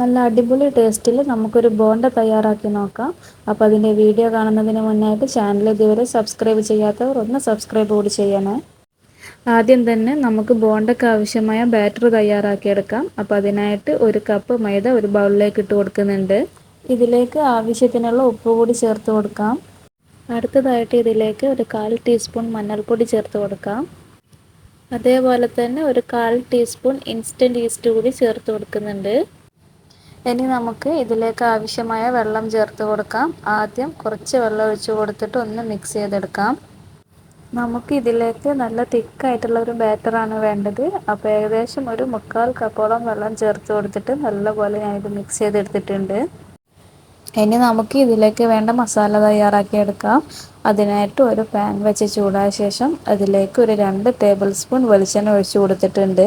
നല്ല അടിപൊളി ടേസ്റ്റിൽ നമുക്കൊരു ബോണ്ട തയ്യാറാക്കി നോക്കാം. അപ്പോൾ അതിൻ്റെ വീഡിയോ കാണുന്നതിന് മുന്നായിട്ട് ചാനൽ ഇതുവരെ സബ്സ്ക്രൈബ് ചെയ്യാത്തവർ ഒന്ന് സബ്സ്ക്രൈബ് കൂടി ചെയ്യണേ. ആദ്യം തന്നെ നമുക്ക് ബോണ്ടയ്ക്ക് ആവശ്യമായ ബാറ്റർ തയ്യാറാക്കിയെടുക്കാം. അപ്പോൾ അതിനായിട്ട് ഒരു കപ്പ് മൈദ ഒരു ബൗളിലേക്ക് ഇട്ട് കൊടുക്കുന്നുണ്ട്. ഇതിലേക്ക് ആവശ്യത്തിനുള്ള ഉപ്പ് കൂടി ചേർത്ത് കൊടുക്കാം. അടുത്തതായിട്ട് ഇതിലേക്ക് ഒരു 1/4 ടീസ്പൂൺ മഞ്ഞൾപ്പൊടി ചേർത്ത് കൊടുക്കാം. അതേപോലെ തന്നെ ഒരു 1/4 ടീസ്പൂൺ ഇൻസ്റ്റൻറ്റ് ഈസ്റ്റ് കൂടി ചേർത്ത് കൊടുക്കുന്നുണ്ട്. ഇനി നമുക്ക് ഇതിലേക്ക് ആവശ്യമായ വെള്ളം ചേർത്ത് കൊടുക്കാം. ആദ്യം കുറച്ച് വെള്ളം ഒഴിച്ച് കൊടുത്തിട്ട് ഒന്ന് മിക്സ് ചെയ്തെടുക്കാം. നമുക്ക് ഇതിലേക്ക് നല്ല തിക്കായിട്ടുള്ള ഒരു ബാറ്ററാണ് വേണ്ടത്. അപ്പോൾ ഏകദേശം ഒരു 3/4 കപ്പോളം വെള്ളം ചേർത്ത് കൊടുത്തിട്ട് നല്ലപോലെ ഞാനിത് മിക്സ് ചെയ്തെടുത്തിട്ടുണ്ട്. ഇനി നമുക്ക് ഇതിലേക്ക് വേണ്ട മസാല തയ്യാറാക്കിയെടുക്കാം. അതിനായിട്ട് ഒരു പാൻ വെച്ച് ചൂടായ ശേഷം അതിലേക്ക് ഒരു 2 ടേബിൾ സ്പൂൺ വെളിച്ചെണ്ണ ഒഴിച്ച് കൊടുത്തിട്ടുണ്ട്.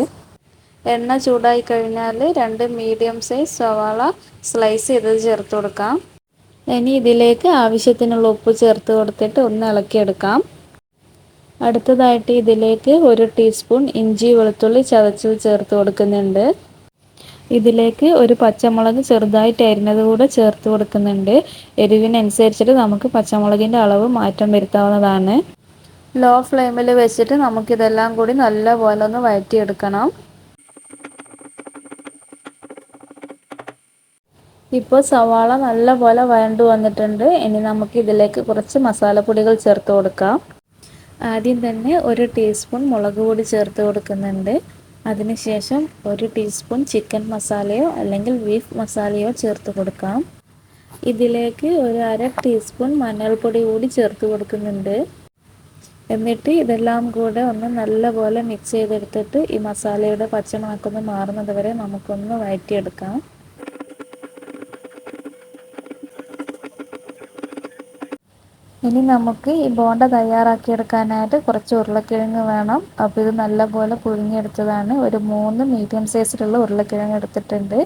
എണ്ണ ചൂടായി കഴിഞ്ഞാൽ 2 മീഡിയം സൈസ് സവാള സ്ലൈസ് ചെയ്തത് ചേർത്ത് കൊടുക്കാം. ഇനി ഇതിലേക്ക് ആവശ്യത്തിനുള്ള ഉപ്പ് ചേർത്ത് കൊടുത്തിട്ട് ഒന്ന് ഇളക്കിയെടുക്കാം. അടുത്തതായിട്ട് ഇതിലേക്ക് 1 ടീസ്പൂൺ ഇഞ്ചി വെളുത്തുള്ളി ചതച്ചത് ചേർത്ത് കൊടുക്കുന്നുണ്ട്. ഇതിലേക്ക് ഒരു പച്ചമുളക് ചെറുതായിട്ട് അരിഞ്ഞത് കൂടെ ചേർത്ത് കൊടുക്കുന്നുണ്ട്. എരിവിനനുസരിച്ചിട്ട് നമുക്ക് പച്ചമുളകിൻ്റെ അളവ് മാറ്റം വരുത്താവുന്നതാണ്. ലോ ഫ്ലെയിമിൽ വെച്ചിട്ട് നമുക്കിതെല്ലാം കൂടി നല്ലപോലെ ഒന്ന് വഴറ്റിയെടുക്കണം. ഇപ്പോൾ സവാള നല്ലപോലെ വഴണ്ടു വന്നിട്ടുണ്ട്. ഇനി നമുക്ക് ഇതിലേക്ക് കുറച്ച് മസാലപ്പൊടികൾ ചേർത്ത് കൊടുക്കാം. ആദ്യം തന്നെ 1 ടീസ്പൂൺ മുളക് പൊടി ചേർത്ത് കൊടുക്കുന്നുണ്ട്. അതിനുശേഷം 1 ടീസ്പൂൺ ചിക്കൻ മസാലയോ അല്ലെങ്കിൽ ബീഫ് മസാലയോ ചേർത്ത് കൊടുക്കാം. ഇതിലേക്ക് ഒരു 1/2 ടീസ്പൂൺ മഞ്ഞൾപ്പൊടി കൂടി ചേർത്ത് കൊടുക്കുന്നുണ്ട്. എന്നിട്ട് ഇതെല്ലാം കൂടെ ഒന്ന് നല്ലപോലെ മിക്സ് ചെയ്തെടുത്തിട്ട് ഈ മസാലയുടെ പച്ചമണക്കൊന്ന് മാറുന്നത് വരെ നമുക്കൊന്ന് വഴറ്റിയെടുക്കാം. ഇനി നമുക്ക് ഈ ബോണ്ട തയ്യാറാക്കിയെടുക്കാനായിട്ട് കുറച്ച് ഉരുളക്കിഴങ്ങ് വേണം. അപ്പോൾ ഇത് നല്ലപോലെ പുഴുങ്ങിയെടുത്തതാണ്. ഒരു 3 മീഡിയം സൈസിലുള്ള ഉരുളക്കിഴങ്ങ് എടുത്തിട്ടുണ്ട്.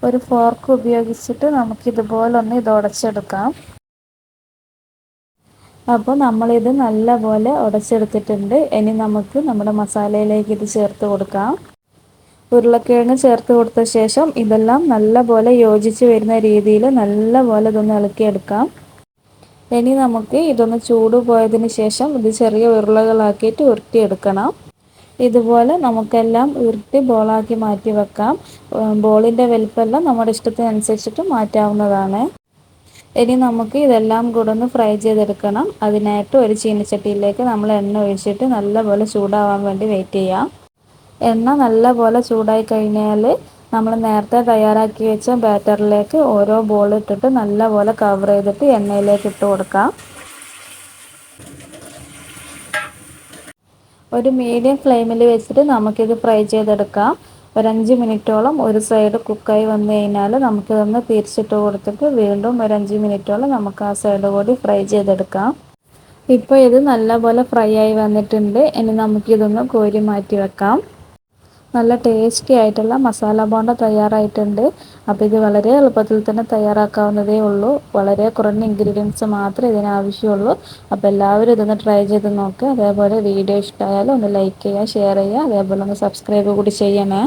ഒരു ഫോർക്ക് ഉപയോഗിച്ചിട്ട് നമുക്കിതുപോലെ ഒന്ന് ഇത് ഉടച്ചെടുക്കാം. അപ്പോൾ നമ്മളിത് നല്ലപോലെ ഉടച്ചെടുത്തിട്ടുണ്ട്. ഇനി നമുക്ക് നമ്മുടെ മസാലയിലേക്ക് ഇത് ചേർത്ത് കൊടുക്കാം. ഉരുളക്കിഴങ്ങ് ചേർത്ത് കൊടുത്ത ശേഷം ഇതെല്ലാം നല്ലപോലെ യോജിച്ച് വരുന്ന രീതിയിൽ നല്ലപോലെ ഇതൊന്ന് ഇളക്കിയെടുക്കാം. ഇനി നമുക്ക് ഇതൊന്ന് ചൂട് പോയതിന് ശേഷം ഇത് ചെറിയ ഉരുളകളാക്കിയിട്ട് ഉരുട്ടിയെടുക്കണം. ഇതുപോലെ നമുക്കെല്ലാം ഉരുട്ടി ബോളാക്കി മാറ്റി വെക്കാം. ബോളിൻ്റെ വലിപ്പമെല്ലാം നമ്മുടെ ഇഷ്ടത്തിനനുസരിച്ചിട്ട് മാറ്റാവുന്നതാണ്. ഇനി നമുക്ക് ഇതെല്ലാം കൂടെ ഒന്ന് ഫ്രൈ ചെയ്തെടുക്കണം. അതിനായിട്ട് ഒരു ചീനച്ചട്ടിയിലേക്ക് നമ്മൾ എണ്ണ ഒഴിച്ചിട്ട് നല്ലപോലെ ചൂടാവാൻ വേണ്ടി വെയിറ്റ് ചെയ്യാം. എണ്ണ നല്ലപോലെ ചൂടായി കഴിഞ്ഞാൽ നമ്മൾ നേരത്തെ തയ്യാറാക്കി വെച്ച ബാറ്ററിലേക്ക് ഓരോ ബോൾ ഇട്ടിട്ട് നല്ലപോലെ കവർ ചെയ്തിട്ട് എണ്ണയിലേക്ക് ഇട്ട് കൊടുക്കാം. ഒരു മീഡിയം ഫ്ലെയിമിൽ വെച്ചിട്ട് നമുക്കിത് ഫ്രൈ ചെയ്തെടുക്കാം. ഒരു 5 മിനിറ്റോളം ഒരു സൈഡ് കുക്കായി വന്നു കഴിഞ്ഞാൽ നമുക്കിതൊന്ന് തിരിച്ചിട്ട് കൊടുത്തിട്ട് വീണ്ടും ഒരു 5 മിനിറ്റോളം നമുക്ക് ആ സൈഡ് കൂടി ഫ്രൈ ചെയ്തെടുക്കാം. ഇപ്പോൾ ഇത് നല്ലപോലെ ഫ്രൈ ആയി വന്നിട്ടുണ്ട്. ഇനി നമുക്കിതൊന്ന് കോരി മാറ്റി വെക്കാം. നല്ല ടേസ്റ്റി ആയിട്ടുള്ള മസാല ബോണ്ട തയ്യാറായിട്ടുണ്ട്. അപ്പോൾ ഇത് വളരെ എളുപ്പത്തിൽ തന്നെ തയ്യാറാക്കാവുന്നതേ ഉള്ളൂ. വളരെ കുറഞ്ഞ ഇൻഗ്രീഡിയൻസ് മാത്രമേ ഇതിനാവശ്യമുള്ളൂ. അപ്പോൾ എല്ലാവരും ഇതൊന്ന് ട്രൈ ചെയ്ത് നോക്കുക. അതേപോലെ വീഡിയോ ഇഷ്ടമായാലും ഒന്ന് ലൈക്ക് ചെയ്യുക, ഷെയർ ചെയ്യുക, അതേപോലെ ഒന്ന് സബ്സ്ക്രൈബ് കൂടി ചെയ്യണേ.